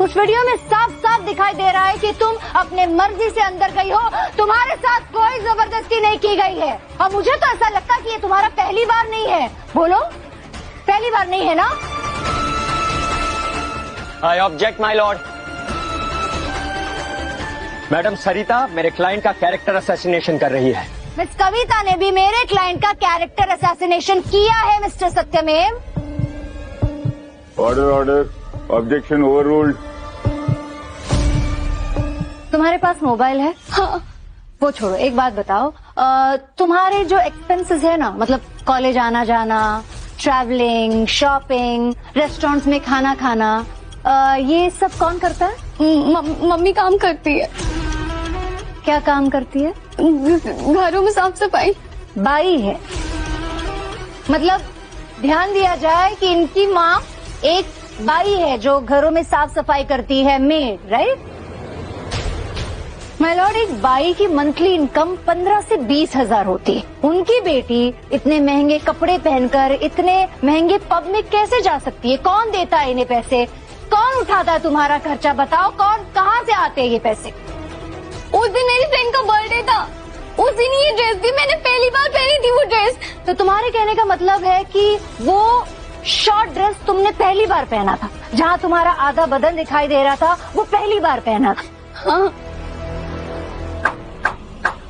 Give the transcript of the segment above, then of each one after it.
उस वीडियो में साफ साफ दिखाई दे रहा है कि तुम अपने मर्जी से अंदर गई हो, तुम्हारे साथ कोई जबरदस्ती नहीं की गई है। और मुझे तो ऐसा लगता है कि ये तुम्हारा पहली बार नहीं है। बोलो, पहली बार नहीं है ना? I object my lord. Madam Sarita मेरे क्लाइंट का कैरेक्टर असैसिनेशन कर रही है। मिस कविता ने भी मेरे क्लाइंट का कैरेक्टर असैसिनेशन किया है मिस्टर सत्यमेव। Order order, objection overruled. तुम्हारे पास मोबाइल है? हाँ। वो छोड़ो, एक बात बताओ, तुम्हारे जो एक्सपेंसेस है ना, मतलब कॉलेज आना जाना, ट्रैवलिंग, शॉपिंग, रेस्टोरेंट्स में खाना खाना, ये सब कौन करता है? मम्मी काम करती है। क्या काम करती है? घरों में साफ सफाई। बाई है, मतलब ध्यान दिया जाए कि इनकी माँ एक बाई है जो घरों में साफ सफाई करती है, मेड, राइट? माय लॉर्ड, एक बाई की मंथली इनकम 15 से 20 हजार होती है। उनकी बेटी इतने महंगे कपड़े पहनकर इतने महंगे पब में कैसे जा सकती है? कौन देता है इन्हें पैसे? कौन उठाता है तुम्हारा खर्चा? बताओ, कौन, कहाँ से आते हैं ये पैसे? उस दिन मेरी फ्रेंड का बर्थडे था, उस दिन ये ड्रेस भी मैंने पहली बार पहनी थी। वो ड्रेस तो तुम्हारे कहने का मतलब है कि वो शॉर्ट ड्रेस तुमने पहली बार पहना था, जहाँ तुम्हारा आधा बदन दिखाई दे रहा था, वो पहली बार पहना था। हाँ।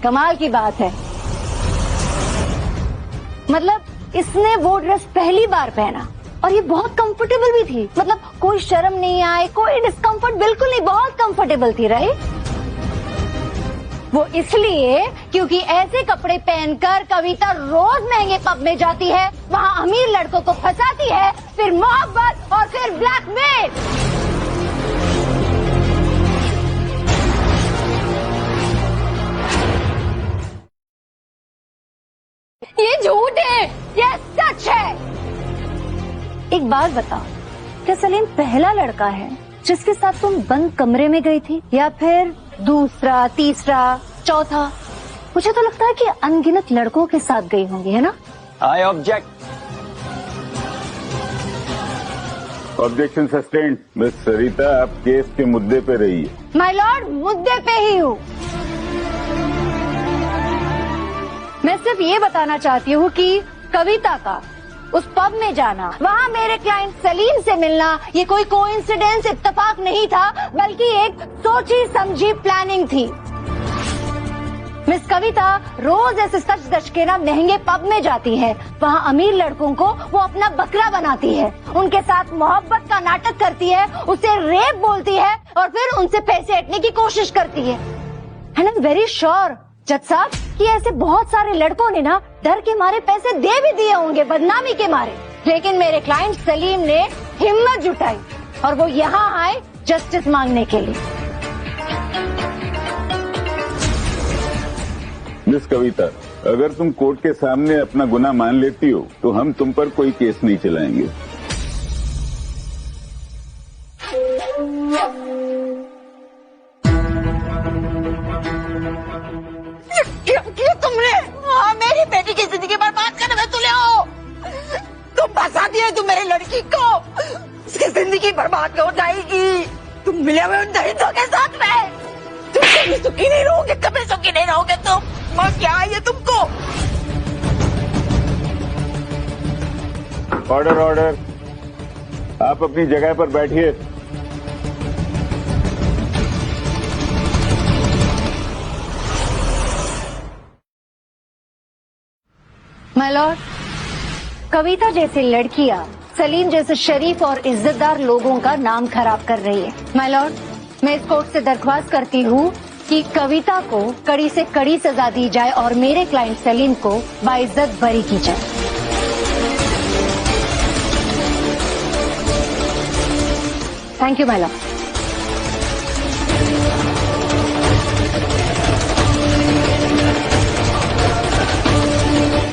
कमाल की बात है, मतलब इसने वो ड्रेस पहली बार पहना और ये बहुत कंफर्टेबल भी थी, मतलब कोई शर्म नहीं आए, कोई डिस्कम्फर्ट बिल्कुल नहीं, बहुत कंफर्टेबल थी, राइट? वो इसलिए क्योंकि ऐसे कपड़े पहनकर कविता रोज महंगे पब में जाती है, वहाँ अमीर लड़कों को फंसाती है, फिर मोहब्बत और फिर ब्लैकमेल। ये झूठ है। ये सच है। एक बात बताओ, क्या सलीम पहला लड़का है जिसके साथ तुम बंद कमरे में गई थी, या फिर दूसरा, तीसरा, चौथा? मुझे तो लगता है कि अनगिनत लड़कों के साथ गई होंगी, है ना? I object. Objection sustained. Miss Sarita, आप केस के मुद्दे पे रहिए। माय लॉर्ड, मुद्दे पे ही हूँ। मैं सिर्फ ये बताना चाहती हूँ कि कविता का उस पब में जाना, वहाँ मेरे क्लाइंट सलीम से मिलना, ये कोई कोइंसिडेंस, इत्तेफाक नहीं था, बल्कि एक सोची समझी प्लानिंग थी। मिस कविता रोज ऐसे सच धज के ना महंगे पब में जाती है, वहाँ अमीर लड़कों को वो अपना बकरा बनाती है, उनके साथ मोहब्बत का नाटक करती है, उसे रेप बोलती है और फिर उनसे पैसे हटने की कोशिश करती है। And I am very sure जज साहब कि ऐसे बहुत सारे लड़कों ने ना डर के मारे पैसे दे भी दिए होंगे, बदनामी के मारे, लेकिन मेरे क्लाइंट सलीम ने हिम्मत जुटाई और वो यहाँ आए जस्टिस मांगने के लिए। मिस कविता, अगर तुम कोर्ट के सामने अपना गुनाह मान लेती हो तो हम तुम पर कोई केस नहीं चलाएंगे। क्यों तुमने मेरी बेटी की जिंदगी बर्बाद करने में तुले हो? तुम फंसा दिए तुम मेरी लड़की को, उसकी जिंदगी बर्बाद हो जाएगी। तुम मिले हुए उन दरिद्रों के साथ में तुम कभी सुखी नहीं रहोगे, कभी सुखी नहीं रहोगे तुम। और क्या है तुमको? ऑर्डर ऑर्डर, आप अपनी जगह पर बैठिए। माय लॉर्ड, कविता जैसी लड़कियां सलीम जैसे शरीफ और इज्जतदार लोगों का नाम खराब कर रही है। माय लॉर्ड, मैं इस कोर्ट से दरख्वास्त करती हूँ कि कविता को कड़ी से कड़ी सजा दी जाए और मेरे क्लाइंट सलीम को बाइज्जत बरी की जाए। Thank you my Lord.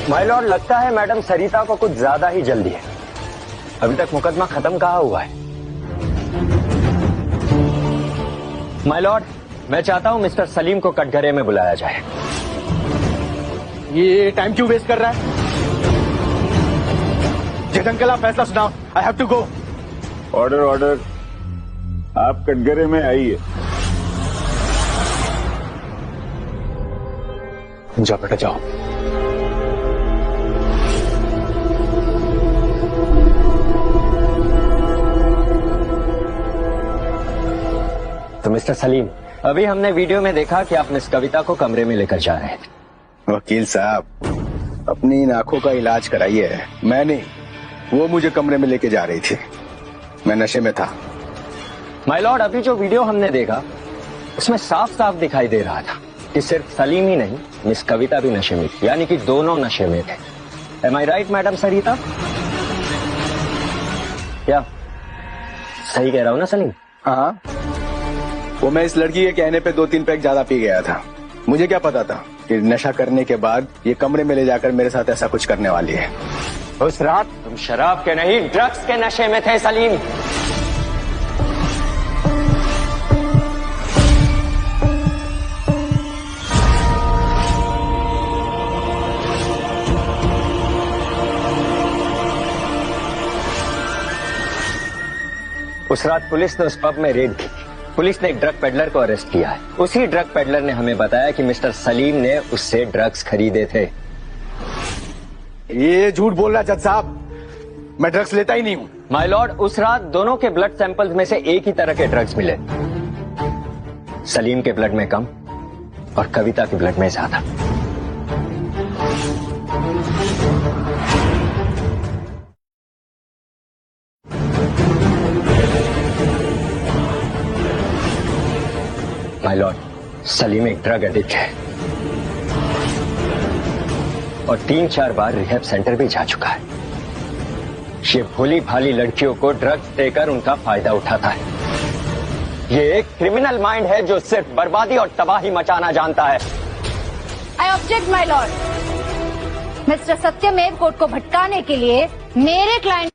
My Lord, लगता है मैडम सरिता को कुछ ज्यादा ही जल्दी है। अभी तक मुकदमा खत्म कहाँ हुआ है? माय लॉर्ड, मैं चाहता हूँ मिस्टर सलीम को कटघरे में बुलाया जाए। ये टाइम क्यों वेस्ट कर रहा है? जज अंकल, आप फैसला सुनाओ। I have to go. Order order, आप कटघरे में आइए। जाओ बेटा जाओ। तो मिस्टर सलीम, अभी हमने वीडियो में देखा कि आप मिस कविता को कमरे में लेकर जा रहे थे। वकील साहब, अपनी इन आंखों का इलाज कराइए। मैं नहीं, वो मुझे कमरे में लेके जा रही थी। मैं नशे में था। माय लॉर्ड, अभी जो वीडियो हमने देखा उसमें साफ साफ दिखाई दे रहा था कि सिर्फ सलीम ही नहीं, मिस कविता भी नशे में थी, यानी कि दोनों नशे में थे। एम आई राइट मैडम सरिता? क्या सही कह रहा हूं ना सलीम? हाँ, वो मैं इस लड़की के कहने पे 2-3 पैक ज्यादा पी गया था। मुझे क्या पता था कि नशा करने के बाद ये कमरे में ले जाकर मेरे साथ ऐसा कुछ करने वाली है। उस रात तुम शराब के नहीं, ड्रग्स के नशे में थे सलीम। उस रात पुलिस ने उस पब में रेड की। पुलिस ने एक ड्रग पेडलर को अरेस्ट किया है। उसी ड्रग पेडलर ने हमें बताया कि मिस्टर सलीम ने उससे ड्रग्स खरीदे थे। ये झूठ बोल रहा जज साहब, मैं ड्रग्स लेता ही नहीं हूँ। माय लॉर्ड, उस रात दोनों के ब्लड सैंपल्स में से एक ही तरह के ड्रग्स मिले। सलीम के ब्लड में कम और कविता के ब्लड में ज्यादा। माय लॉर्ड, सलीम एक ड्रग एडिक्ट है और 3-4 बार रिहैब सेंटर भी जा चुका है। ये भोली भाली लड़कियों को ड्रग्स देकर उनका फायदा उठाता है। ये एक क्रिमिनल माइंड है जो सिर्फ बर्बादी और तबाही मचाना जानता है। आई ऑब्जेक्ट माय लॉर्ड। मिस्टर सत्यमेव कोर्ट को भटकाने के लिए मेरे क्लाइंट